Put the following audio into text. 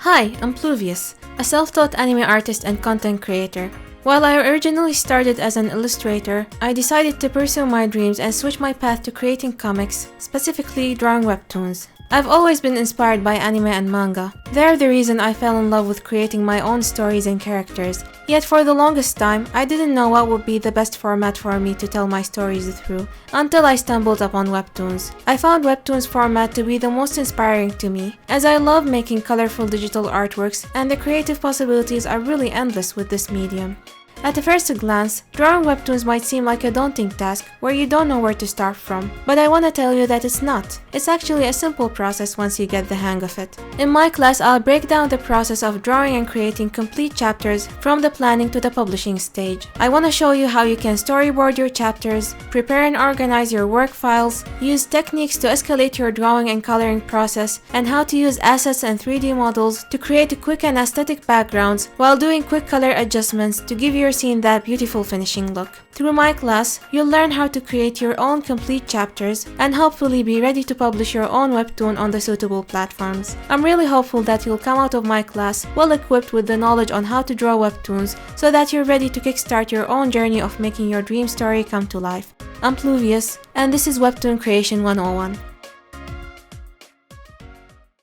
Hi, I'm Pluvias, a self-taught anime artist and content creator. While I originally started as an illustrator, I decided to pursue my dreams and switch my path to creating comics, specifically drawing webtoons. I've always been inspired by anime and manga. They're the reason I fell in love with creating my own stories and characters. Yet for the longest time, I didn't know what would be the best format for me to tell my stories through, until I stumbled upon webtoons. I found webtoons format to be the most inspiring to me, as I love making colorful digital artworks and the creative possibilities are really endless with this medium. At a first glance, drawing webtoons might seem like a daunting task where you don't know where to start from, but I want to tell you that it's not. It's actually a simple process once you get the hang of it. In my class, I'll break down the process of drawing and creating complete chapters from the planning to the publishing stage. I want to show you how you can storyboard your chapters, prepare and organize your work files, use techniques to escalate your drawing and coloring process, and how to use assets and 3D models to create quick and aesthetic backgrounds while doing quick color adjustments to give your scene that beautiful finishing look. Through my class, you'll learn how to create your own complete chapters and hopefully be ready to publish your own webtoon on the suitable platforms. I'm really hopeful that you'll come out of my class well equipped with the knowledge on how to draw webtoons so that you're ready to kickstart your own journey of making your dream story come to life. I'm Pluvias, and this is Webtoon Creation 101.